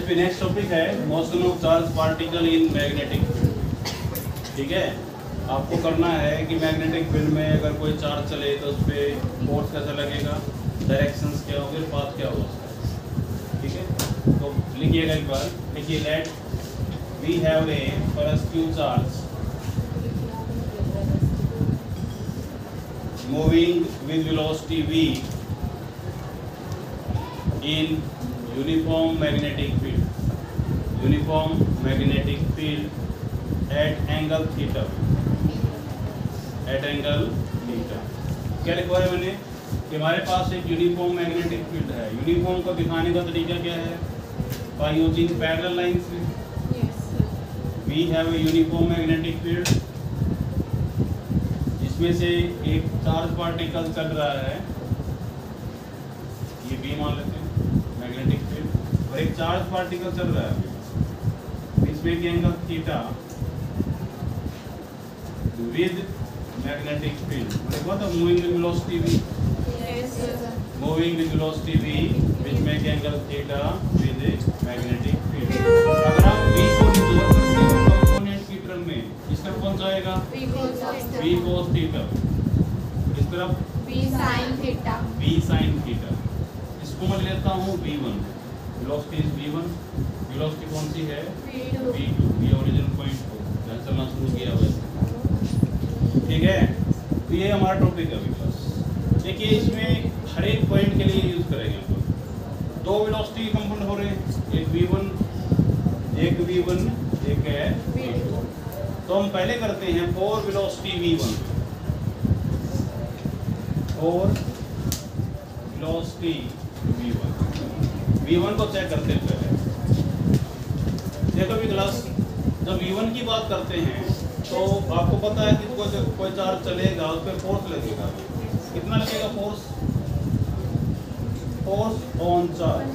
पे next topic है motion of charge particle in magnetic field. ठीक है, आपको करना है कि मैग्नेटिक फील्ड में अगर कोई चार्ज चले तो उस पर फोर्स कैसा लगेगा, डायरेक्शंस क्या होंगे, पाथ क्या होगा उसका। ठीक है, तो लिखिएगा एक बार, लिखिए let we have a first Q charge moving with velocity v in uniform magnetic field at angle theta। क्या लिखवा है मैंने कि हमारे पास एक यूनिफॉर्म मैग्नेटिक फील्ड है। यूनिफॉर्म को दिखाने का तरीका क्या है, by using parallel lines. We have a uniform magnetic field जिसमें से एक चार्ज पार्टिकल चल रहा है, ये बी मान लेते हैं मैग्नेटिक फील्ड, और एक चार्ज पार्टिकल चल रहा है इसमें की angle theta with magnetic field. देखो तो moving with velocity v, moving with velocity v विच में की angle theta with magnetic field. अगर आप v को रिजोल्व करते हो कंपोनेंट की टर्म में, इस तरफ कौन सा आएगा, v cos थीटा, इस तरफ v sin थीटा। इसको मैं लेता हूँ v1, velocity is v1, velocity कौन सी है v2, ये ओरिजिन पॉइंट को जहाँ चलना शुरू किया हुआ। ठीक है, तो ये हमारा टॉपिक है अभी बस। देखिए इसमें हर एक पॉइंट के लिए यूज करेंगे हम लोग। दो वेलोसिटी कंपाउंड हो रहे हैं, एक v1 एक है v2। तो हम पहले करते हैं for velocity v1, for velocity v1 को चेक करते हैं पहले। देखो भी क्लास, जब v1 की बात करते हैं तो आपको पता है कि कोई चार्ज चलेगा उस पर फोर्स लगेगा। कितना लगेगा force, force on charge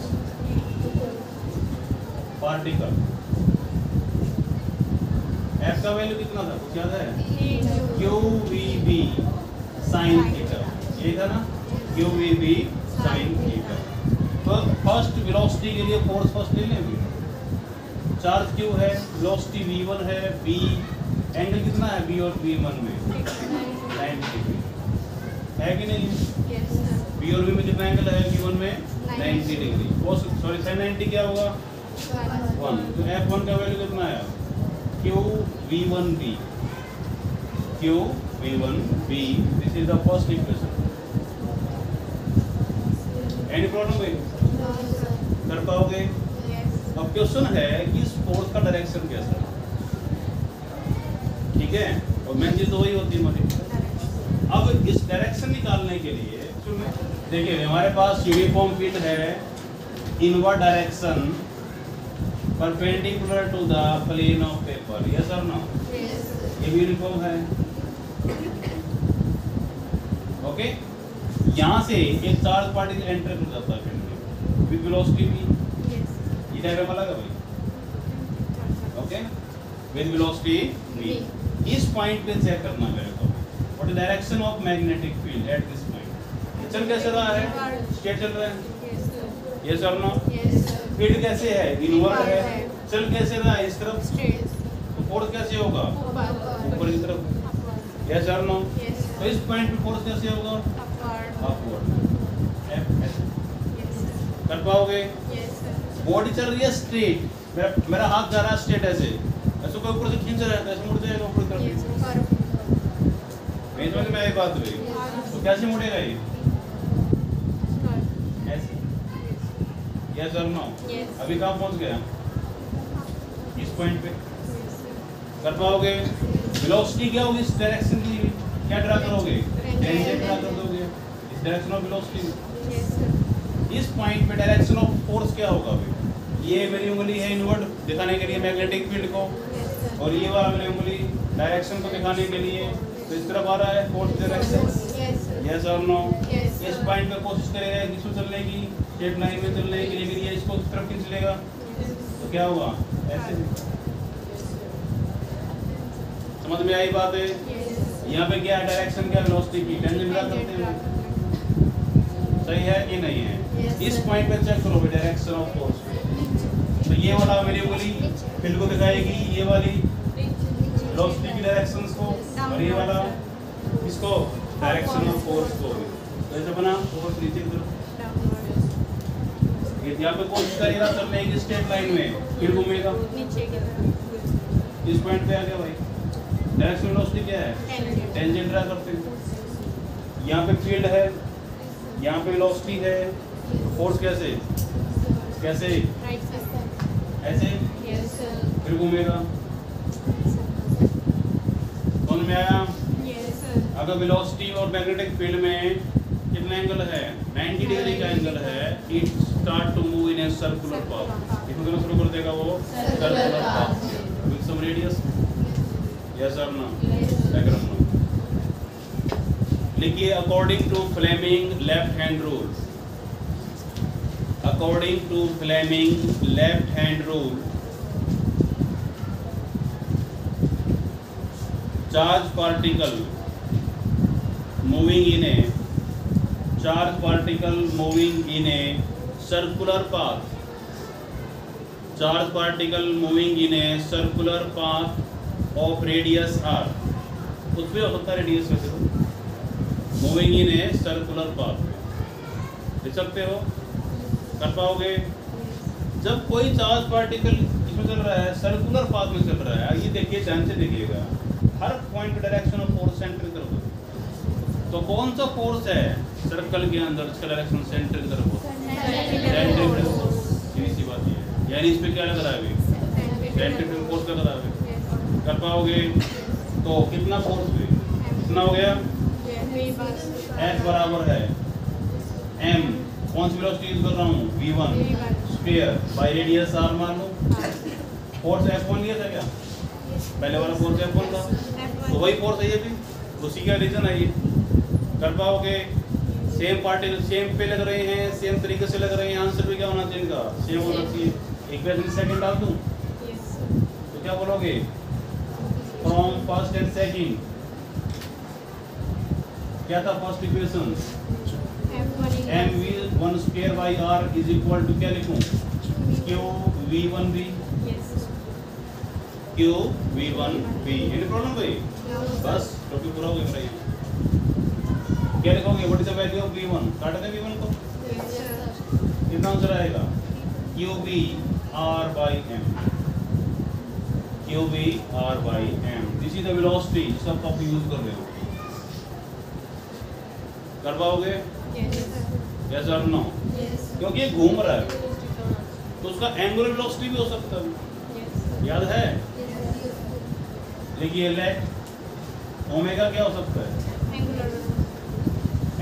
particle. F का वैल्यू कितना था, कुछ याद है, QVB sin थीटा, ये था ना, QVB sin थीटा। तो फर्स्ट वेलोसिटी के लिए फोर्स फर्स्ट ले लेंगे। चार्ज क्यू है, वेलोसिटी v1 है, v एंगल कितना है v और v1 में 90 डिग्री है कि नहीं, v और v में कितना एंगल है, v1 में 90 डिग्री। वो सॉरी sin 90 क्या होगा 1। तो f1 का वैल्यू कितना है, QV1b, QV1b, this is the first equation. Any problem भाई, कर पाओगे? अब क्वेश्चन है कि इस फोर्स का डायरेक्शन कैसा है। ठीक है, और मेन चीज तो वही होती है हमारी। अब इस डायरेक्शन निकालने के लिए देखिए हमारे पास यूनिफॉर्म फील्ड है, inward direction perpendicular to the plane of paper, yes और नो, ये भी यूनिफॉर्म है। ओके, यहाँ से एक चार्ज पार्टिकल एंटर कर जाता है फील्ड में विद वेलोसिटी v, ये डायग्राम अलग है भाई। Okay, with velocity v। इस पॉइंट पे चेक करना मेरे को, what is direction of magnetic field at this point. चल कैसे रहा है, स्ट्रेट चल रहा है, यस और नो। फील्ड कैसे है, इनवर्ड है। चल कैसे रहा है, इस तरफ, तो फोर्स कैसे होगा, ऊपर की तरफ, यस और नो। तो इस पॉइंट पे फोर्स कैसे होगा, अपवर्ड। कर पाओगे? बॉडी चल रही है स्ट्रेट, मेरा हाथ जा रहा है स्ट्रेट ऐसे, ऐसे कोई ऊपर से खींच रहा है, ऐसे मुड़ जाएगा ऊपर की तरफ। नहीं समझ में आई बात हुई, तो कैसे मुड़ेगा ये, ऐसे, यस और नो। अभी कहाँ पहुंच गया, इस पॉइंट पे। कर पाओगे? वेलोसिटी क्या होगी इस डायरेक्शन की, क्या ड्रा करोगे, टेंजेंट ड्रा कर दोगे इस डायरेक्शन ऑफ वेलोसिटी। इस पॉइंट पे डायरेक्शन ऑफ फोर्स क्या होगा भाई, ये मेरी उंगली है इनवर्ड दिखाने के लिए मैग्नेटिक फील्ड को, और ये वाला मेरी उंगली डायरेक्शन को दिखाने के लिए, तो इस तरफ आ रहा है फोर्स डायरेक्शन, यस और नो। इस पॉइंट पे कोशिश करेगा इसको चलने की, स्ट्रेट लाइन में चलने की, लेकिन ये इसको इस तरफ खींच लेगा तो क्या हुआ, ऐसे। समझ में आई बात है? यहाँ पे क्या डायरेक्शन, क्या वेलोसिटी की टेंजेंट ड्रा करते हैं, सही है कि नहीं है? इस पॉइंट पे चेक करो डायरेक्शन ऑफ फोर्स, तो ये वाला वेरिएबल फील्ड को दिखाएगी, ये वाली वेलोसिटी की डायरेक्शंस को, और ये वाला इसको डायरेक्शन ऑफ फोर्स को। तो ऐसा बना फोर्स नीचे की तरफ, ये यहाँ पे कोशिश करेगा चलने की स्ट्रेट लाइन में, फिर घूमेगा नीचे की तरफ। इस पॉइंट पे आ गया भाई। डायरेक्शन वेलोसिटी क्या है? टेंजेंट ड्रा करते हैं। यहाँ पे फील्ड है, यहाँ पे वेलोसिटी है, फोर्स कैसे कैसे राइट साइड। ऐसे यस सर। फिर घूमेगा। समझ में आया? Yes sir. अगर वेलोसिटी और मैग्नेटिक फील्ड में कितना एंगल है? 90 डिग्री का एंगल है। It start to move in a circular path. इसमें करना शुरू कर देगा वो circular path with some radius. Yes और नो? Diagram no. लिखिए according to Fleming left hand rule. According to Fleming left hand rule, charge particle moving in a circular path, charge particle moving in a circular path of radius R. कुछ भी हो सकता है radius वैसे तो, moving in a circular path लिख सकते हो, कर पाओगे? जब कोई चार्ज पार्टिकल इसमें चल रहा है, सर्कुलर पाथ में चल रहा है, ये देखिए ध्यान से देखिएगा, हर point direction of force centre की तरफ होगी। तो कौन सा फोर्स है सर्कल के अंदर, इसका डायरेक्शन सेंटर की तरफ होता है। सीधी सी बात है, यानी इस पे क्या लग रहा है अभी? सेंट्रीफ्यूगल फोर्स लग रहा है। कर पाओगे? तो कितना फोर्स भी कितना हो गया? F बराबर है m, कौन सी वेलोसिटी यूज कर रहा हूँ? v1 square by radius r मान लो। फोर्स F1 लिया था क्या? पहले वाला फोर्स F1 था, तो वही फोर्स है ये भी, उसी का रीजन है ये। कर पाओगे? सेम पार्टिकल सेम पे लग रहे हैं, सेम तरीके से लग रहे हैं, आंसर भी क्या होना चाहिए इनका? सेम होना चाहिए। इक्वेशन सेकंड डाल दूं तो क्या बोलोगे? फ्रॉम फर्स्ट एंड सेकंड क्या था first equation? mv1 square by r is equal to क्या लिखूं? qv1v, qv1v। एनी प्रॉब्लम भाई? बस टॉपिक पूरा हो गया भाई। क्या लिखोगे? What is the value of v1? काट दें v1 को, कितना आंसर आएगा? qvr by m, qvr by m। This is the velocity जिसका आप यूज कर रहे हो। कर पाओगे? यस और नो? क्योंकि ये घूम रहा है तो उसका एंगुलर वेलोसिटी भी हो सकता है, याद है? देखिए लेट ओमेगा क्या हो सकता है?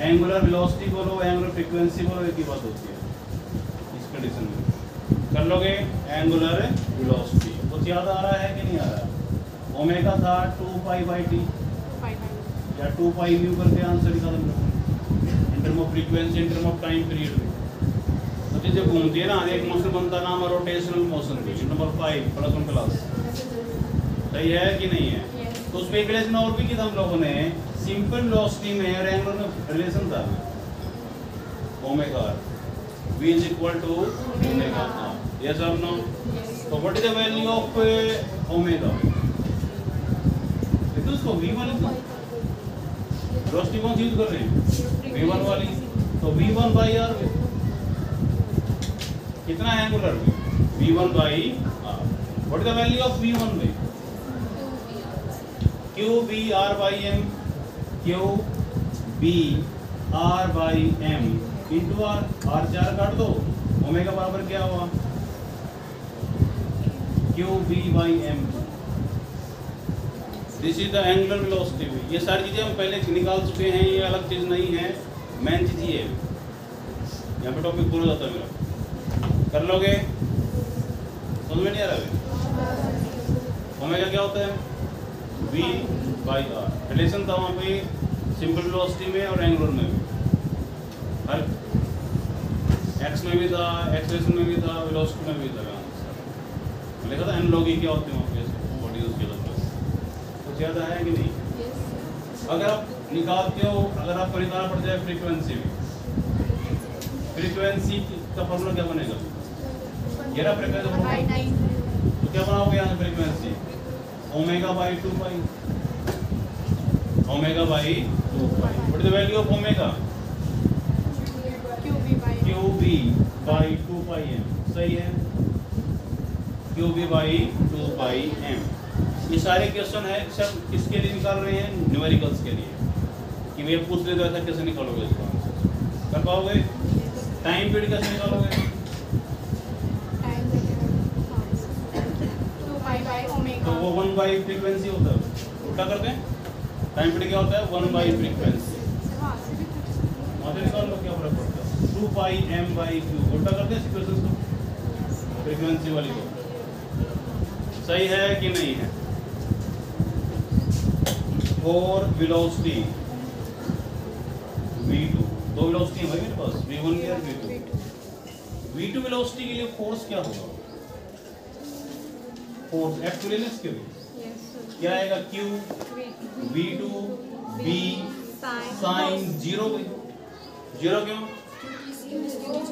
एंगुलर वेलोसिटी बोलो, एंगुलर फ्रीक्वेंसी बोलो, एक ही बात होती है इस कंडीशन में। कर लोगे? एंगुलर वेलोसिटी कुछ याद आ रहा है कि नहीं आ रहा? ओमेगा था 2π/t या 2π म्यू करके आंसर निकाल लो in term of frequency, in term of time period में। तो जैसे घूमती है ना, एक मोशन बनता है नाम rotational motion, number 5 plus 1 class. सही है कि नहीं है? तो उसमें एक रिलेशन और भी किया हम लोगों ने, सिंपल वेलोसिटी में और एंगुलर में रिलेशन था omega v is equal to omega r। Yes और नो? तो what is the value of omega? तो उसको v1 लिखो, वेलोसिटी कौन सी यूज कर रहे हैं? v1 वाली, तो v1 बाई r कितना angular? v1 by r। What is the value of v1 में? qvr by m, qvr by m into r, r 4 काट दो, ओमेगा बराबर क्या हुआ? qv by m। This is the angular velocity. ये सारी चीजें हम पहले निकाल चुके हैं, ये अलग चीज नहीं है, मेन चीज ये है। यहाँ पे टॉपिक पूरा जाता है मेरा। कर लोगे? समझ में नहीं आ रहा? ओमेगा क्या होता है? v by r। रिलेशन था वहाँ पे सिंपल वेलोसिटी में और एंगुलर में भी, हर x में भी था, एक्सेलेरेशन में भी था, वेलोसिटी में भी था। लिखा था एनालॉजी क्या होती है वहाँ पे, बॉडी उसके लिए कुछ ज़्यादा है कि नहीं? अगर आप निकालते हो, अगर आपको निकालना पड़ जाए फ्रीक्वेंसी में, फ्रीक्वेंसी का फॉर्मूला क्या बनेगा? 11 फ्रीक्वेंसी बनाओगे तो क्या बनाओगे यहाँ से frequency omega by 2 pi, omega by 2 pi. What is the value of omega? QB by 2 pi m। सही है, QB बाई 2 पाई m। ये सारे क्वेश्चन है सब किसके लिए निकाल रहे हैं? न्यूमेरिकल्स के लिए, कि भैया पूछ ले तो ऐसा कैसे निकालोगे इसका आंसर? कर पाओगे? टाइम पीरियड कैसे निकालोगे? तो वो 1 बाई फ्रीक्वेंसी होता है, उल्टा कर दें। टाइम पीरियड क्या होता है? 1 बाई फ्रीक्वेंसी। वहाँ से निकाल लो, क्या फर्क पड़ता है? 2 पाई m बाई q, उल्टा कर दें इक्वेशन को, फ्रीक्वेंसी वाली को। सही है कि नहीं है? और वेलोसिटी v2, दो वेलोसिटी है भाई मेरे पास, v1 और v2। v2 वेलोसिटी के लिए फोर्स क्या होगा? फोर्स F टू लेने इसके लिए क्या आएगा? Q v2 b sin 0। Zero क्यों?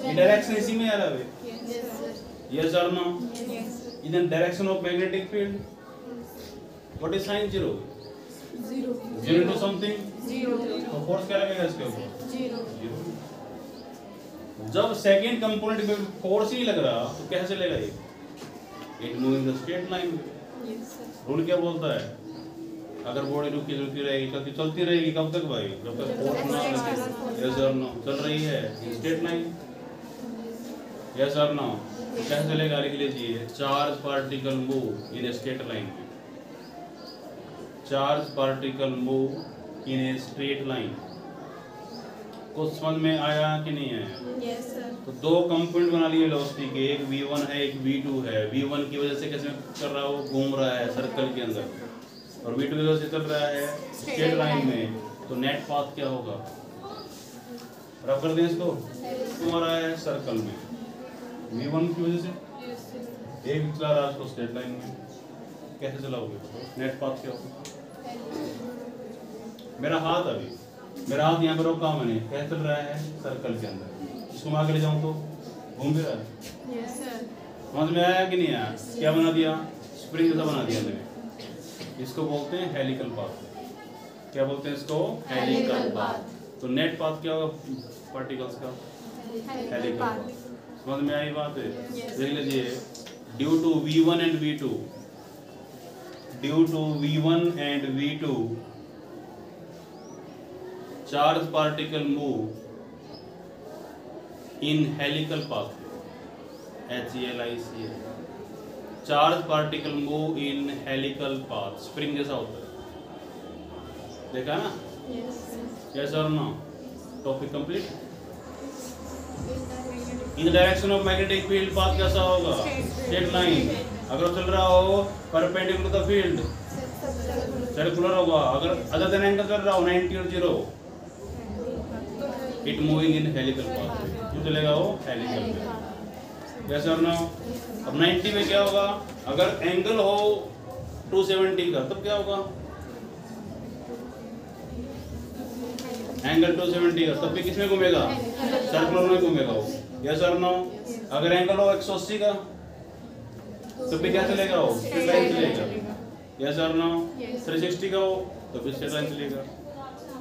डायरेक्शन इसी में आ रहा है। यस और नो? इधर direction of magnetic field, what is sine 0? 0 to something, तो फोर्स क्या लगेगा इसके ऊपर? 0। जब सेकंड कंपोनेंट पे फोर्स ही लग रहा तो कैसे चलेगा ये? It moving the straight line. Rule क्या बोलता है? अगर बॉडी रुकी रहेगी कभी चलती रहेगी, कब तक भाई? जब तक फोर्स ना लगे। यस और नो? चल रही है स्ट्रेट लाइन। यस और नो? कैसे चलेगा लिख लीजिए, charge particle move in a straight line. Charge particle move in a straight line. कुछ समझ में आया कि नहीं आया? Yes, sir. तो दो कंपोनेंट बना लिए वेलोसिटी के, एक v1 है एक v2 है। v1 की वजह से कैसे कर रहा है? वो घूम रहा है सर्कल के अंदर, और v2 की वजह से चल रहा है स्ट्रेट लाइन में। तो नेट पाथ क्या होगा? रब कर दें इसको, क्यों आ रहा है सर्कल में? v1 की वजह से एक चला रहा है उसको स्ट्रेट लाइन में, कैसे चलाओगे? नेट पाथ क्या होगा? मेरा हाथ यहाँ पर रोका मैंने, कैसे चल रहा है? सर्कल के अंदर। इसको मैं आगे ले जाऊँ तो घूम भी रहा है। Yes, sir. समझ में आया कि नहीं आया? क्या बना दिया? स्प्रिंग जैसा बना दिया मैंने। इसको बोलते हैं हेलिकल पाथ। क्या बोलते हैं इसको? Helical path. तो नेट पाथ क्या होगा पार्टिकल्स का? Helical path. समझ में आई बात है? देख लीजिए, due to v1 and v2, due to v1 and v2 charge particle move in helical path. HELIC, charge particle move in helical path. Spring जैसा होता है, देखा ना? यस और no? Topic complete. In direction of magnetic field path कैसा होगा? Straight line. अगर चल रहा हो परपेंडिकुलर द फील्ड, सर्कुलर होगा। अगर अदर देन एंगल चल रहा हो 90 और 0, it moving in helical path. क्यों चलेगा वो? हेलिकल में। यस और नो? अब 90 में क्या होगा? अगर एंगल हो 270 का, तब क्या होगा? एंगल 270 का, तब भी किसमें घूमेगा? सर्कुलर में घूमेगा वो। यस और नो? अगर एंगल हो 180 का, तो भी क्या चलेगा वो? स्ट्रेट लाइन चलेगा। यस और नो? 360 का हो तो भी स्ट्रेट लाइन चलेगा।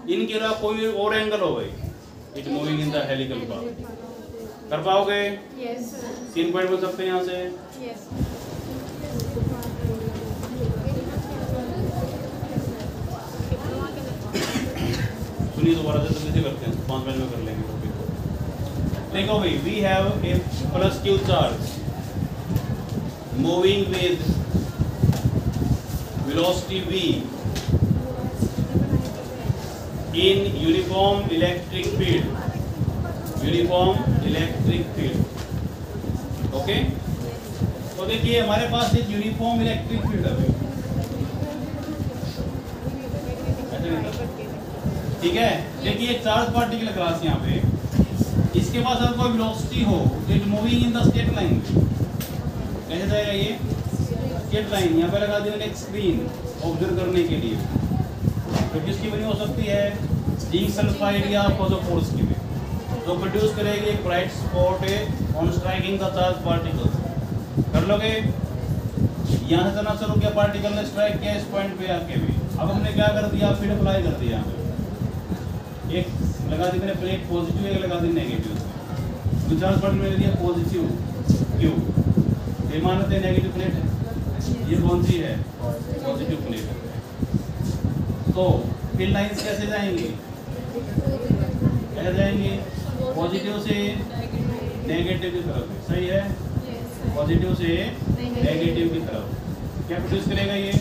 इनके अलावा कोई और एंगल हो भाई, it moving in the helical path. कर पाओगे? Yes, sir. 3 पॉइंट बोल सकते हैं यहाँ से। Yes. सुनिए दोबारा से, तो कैसे करते हैं? 5 मिनट में कर लेंगे टॉपिक को। देखो भाई, we have a plus Q charge moving with velocity v in uniform electric field, uniform electric field, okay? तो देखिए हमारे पास एक यूनिफॉर्म इलेक्ट्रिक फील्ड है, ठीक है? देखिए चार्ज पार्टिकल क्लास यहाँ पे, इसके पास अगर कोई वेलोसिटी हो तो it moving in the straight line. कैसे जाएगा ये? Straight line. यहाँ पे लगा दिया एक स्क्रीन ऑब्जर्व करने के लिए। तो किसकी बनी हो सकती है? जिंक सल्फाइड या फोस्फोरस की भी, जो प्रोड्यूस करेगी एक bright spot on striking the charge particles. लोगे। यहाँ से चलना शुरू किया, पार्टिकल ने स्ट्राइक किया इस पॉइंट पे आके भी। अब हमने क्या कर दिया, फील्ड अप्लाई कर दिया। एक लगा दी मैंने प्लेट पॉजिटिव, एक लगा दी नेगेटिव। तो चार्ज पार्टिकल मैंने दिया पॉजिटिव क्यू, ये मानते हैं नेगेटिव प्लेट है। ये कौन सी है, पॉजिटिव प्लेट है। तो फील्ड लाइंस कैसे जाएंगी, कैसे जाएंगे, पॉजिटिव से नेगेटिव की तरफ। सही है, पॉजिटिव से नेगेटिव की तरफ। क्या प्रोड्यूस करेगा ये,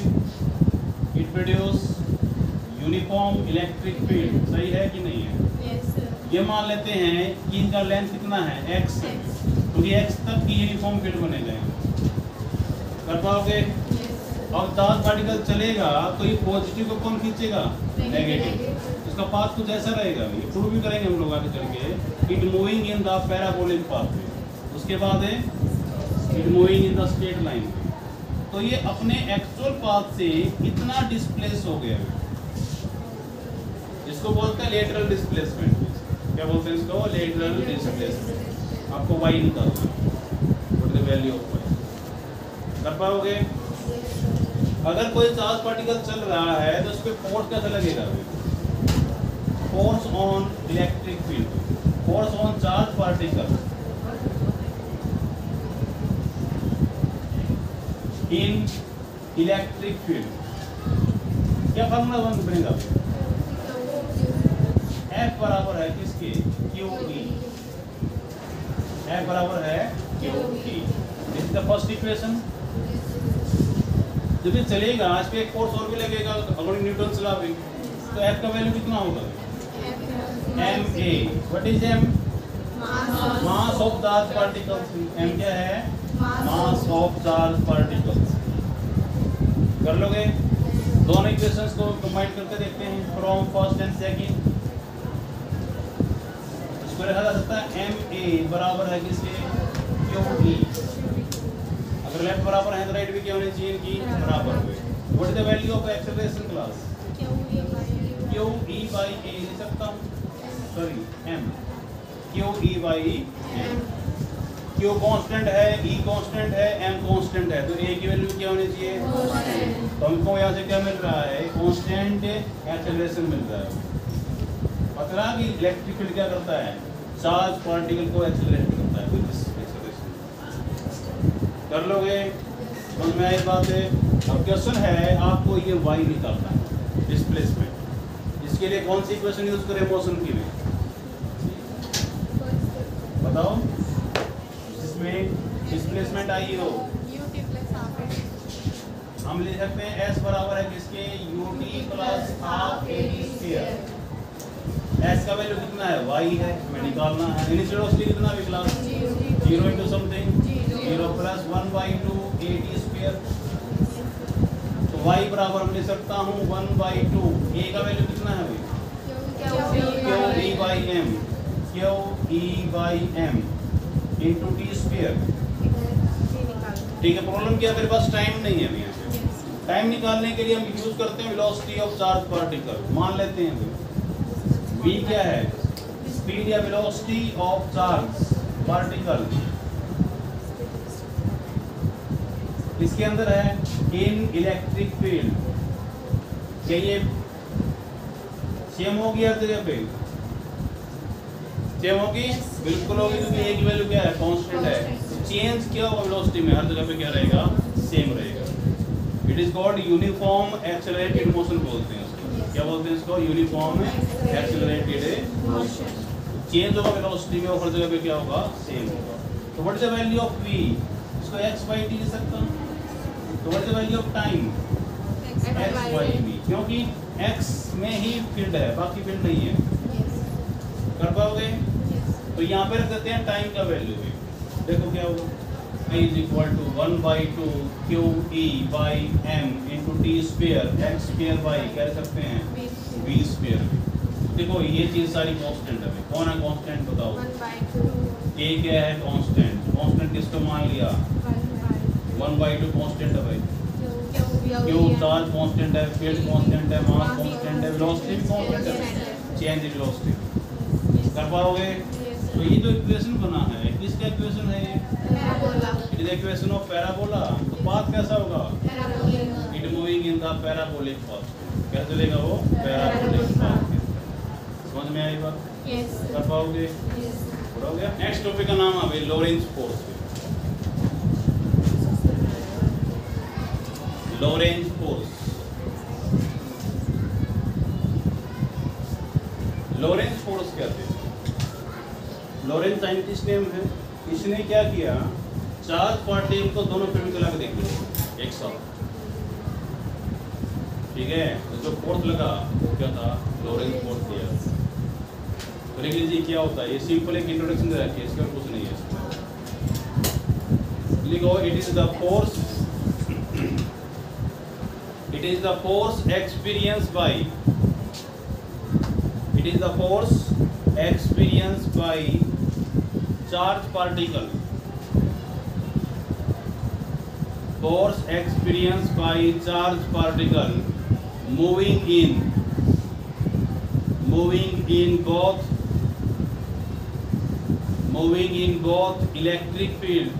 it produce uniform electric field. सही है कि नहीं है। ये मान लेते हैं कि इनका लेंथ कितना है, x, क्योंकि x तक की यूनिफॉर्म फील्ड बनेगा। कर पाओगे। और चार्ज पार्टिकल चलेगा तो ये पॉजिटिव को कौन खींचेगा, नेगेटिव। इसका पाथ कुछ ऐसा रहेगा, ये प्रूव भी करेंगे हम लोग आगे चल के। It moving in the parabolic path. उसके बाद है it moving in the straight line. तो ये अपने एक्चुअल पाथ से कितना डिस्प्लेस हो गया, इसको बोलते हैं लेटरल डिस्प्लेसमेंट। क्या बोलते हैं इसको, लेटरल डिस्प्लेसमेंट। आपको y निकालना है, what the value of y। कर पाओगे। अगर कोई चार्ज पार्टिकल चल रहा है तो उस पर फोर्स कैसे लगेगा, force on electric field, force on charge particle in electric field. क्या फार्मूला बनेगा, F बराबर है किसके, QE। F बराबर है QE। This is the first equation. जब ये चलेगा इस पे एक फोर्स और भी लगेगा अकॉर्डिंग न्यूटन लॉ भी, तो F का वैल्यू कितना होगा, ma। What is m, mass of charge particles. m क्या है, मास ऑफ चार्ज पार्टिकल्स। कर लोगे। दोनों इक्वेशंस को कंबाइन करके देखते हैं, फ्रॉम फर्स्ट एंड सेकंड। इसको लिखा जा सकता है ma बराबर है किसके, QE। अगर लेफ्ट बराबर है तो राइट भी क्या होनी चाहिए, इनकी बराबर हुए। What is the value of acceleration class, QE by a लिख सकता हूँ, sorry m, QE by m। Q constant है, E कांस्टेंट है, M कांस्टेंट है, तो A की वैल्यू क्या होनी चाहिए, तो हमको यहाँ से क्या मिल रहा है, कांस्टेंट एक्सेलरेशन मिल रहा है। पता कि इलेक्ट्रिक फील्ड क्या करता है, चार्ज पार्टिकल को एक्सेलरेट करता है विद दिस एक्सेलरेशन। कर लोगे, समझ में आई बात है। अब क्वेश्चन है आपको ये y निकालना है, डिस्प्लेसमेंट। इसके लिए कौन सी इक्वेशन यूज करें मोशन की में, बताओ। इसमें डिस्प्लेसमेंट आई हो, हम लिख सकते हैं s बराबर है किसके, ut plus half ad square. s का वैल्यू कितना है, y है, हमें निकालना है। इनिशियल वेलोसिटी कितना भी class 0 into something 0 plus 1/2 ad square. तो y बराबर हम लिख सकता हूँ 1/2। a का वैल्यू कितना है भाई, QE by m, QE by m into t square. ठीक है, प्रॉब्लम क्या है, मेरे पास टाइम नहीं है अभी। यहाँ पे टाइम निकालने के लिए हम यूज करते हैं वेलोसिटी ऑफ चार्ज पार्टिकल। मान लेते हैं v क्या है, स्पीड या वेलोसिटी ऑफ चार्ज पार्टिकल। इसके अंदर है इन इलेक्ट्रिक फील्ड। क्या ये सेम होगी हर जगह पे, सेम होगी, बिल्कुल होगी, क्योंकि एक वैल्यू क्या है, कांस्टेंट है। चेंज क्या होगा वेलोसिटी में, हर जगह पे क्या रहेगा, सेम रहेगा। It is called uniform accelerated motion बोलते हैं उसको। क्या बोलते हैं इसको, यूनिफॉर्म एक्सेलरेटेड मोशन। चेंज होगा वेलोसिटी में, हर जगह पे क्या होगा, सेम होगा। तो what is the value of v, इसको x/t लिख सकता हूं। तो what is the value of time, x/v, क्योंकि x में ही फील्ड है, बाकी फील्ड नहीं है। कर पाओगे। तो यहाँ पे रख देते हैं टाइम का वैल्यू भी, देखो क्या होगा, I is equal to 1/2 QE by m into t square x square by कह सकते हैं v square। देखो ये चीज सारी कांस्टेंट है। कौन है कांस्टेंट बताओ, a क्या है कांस्टेंट, कांस्टेंट किसको मान लिया, 1/2 कांस्टेंट है भाई। Q चार्ज कांस्टेंट है, फील्ड कांस्टेंट है, मास कांस्टेंट है, वेलोसिटी भी कांस्टेंट है, चेंज इन वेलोसिटी। कर पाओगे। तो ये जो इक्वेशन बना है, किसका इक्वेशन है ये, it is equation of parabola, तो पाथ कैसा होगा? It moving in the parabolic path. क्या चलेगा वो? Parabolic path. समझ में आई बात? Yes, sir. कर पाओगे? Yes. हो गया। नेक्स्ट टॉपिक का नाम है Lorentz force. Lorentz force. Lorentz force क्या थे? लोरेंज साइंटिस्ट नेम है। इसने क्या किया, चार्ज पार्टिकल को दोनों फील्ड में लगा के देख लिया एक साथ, ठीक है। तो जो फोर्स लगा वो क्या था? लोरेंज फोर्स दिया। तो देख लीजिए क्या होता है। ये सिंपल एक इंट्रोडक्शन दे रखी है, इसके और कुछ नहीं है इसमें। लिखो it is the force, it is the force experienced by, it is the force experienced by charge particle, force experienced by charge particle moving in both electric field,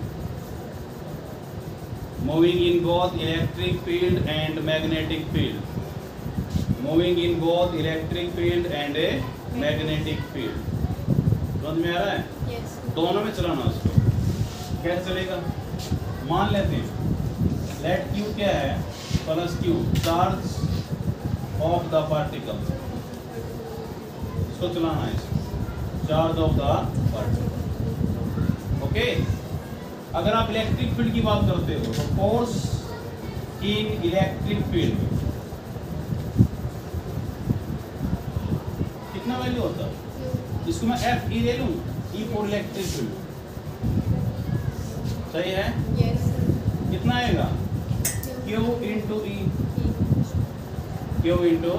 moving in both electric field and magnetic field, moving in both electric field and a magnetic field। समझ में आ रहा है? Yes. दोनों में चलाना उसको। कैसे चलेगा? मान लेते हैं लेट Q क्या है? Plus Q, charge of the particle. इसको चलाना है, charge of the particle. Okay. अगर आप इलेक्ट्रिक फील्ड की बात करते हो तो फोर्स इन इलेक्ट्रिक फील्ड कितना वैल्यू होता है? इसको मैं एफ ई ले लूं, ई फॉर इलेक्ट्रिक फील्ड, सही है? Yes, sir. कितना आएगा? Q into e, q into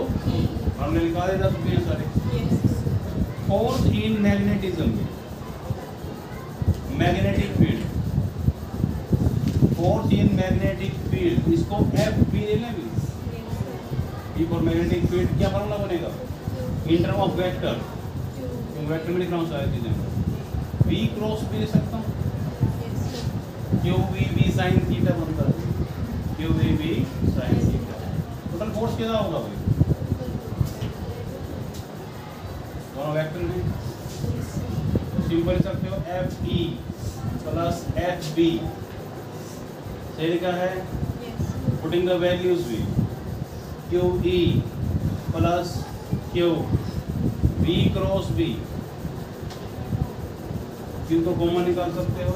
हमने लिखा देता तो सारे। Yes, sir. Force in magnetism में, magnetic field, force in magnetic field, इसको एफ बी ले लें। Yes, sir. E for magnetic field क्या फॉर्मूला बनेगा? In term of vector, Two. तो वेक्टर में लिख रहा हूँ सारी चीजें। वी क्रॉस भी ले सकता हूँ, Yes, sir. Q V B sine theta बनता है, Q V B sine theta. Total force कितना होगा भाई? दोनों वेक्टर में Yes, sir. सिंपल लिख सकते हो F E plus F B, सही लिखा है। Yes, sir. Putting the values भी, q E plus q B cross B, q को कॉमन निकाल सकते हो,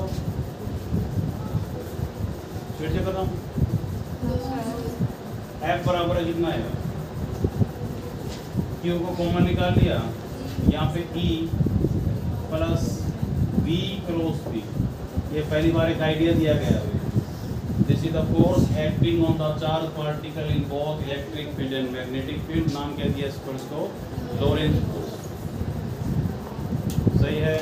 फिर से खत्म। एफ बराबर है कितना आएगा? क्यू को कॉमन निकाल लिया, यहाँ पे E plus B cross B. ये पहली बार एक आइडिया दिया गया है। This is the force acting on the charge particle in both electric field and magnetic field. नाम क्या दिया इस फोर्स को? Lorentz force. सही है।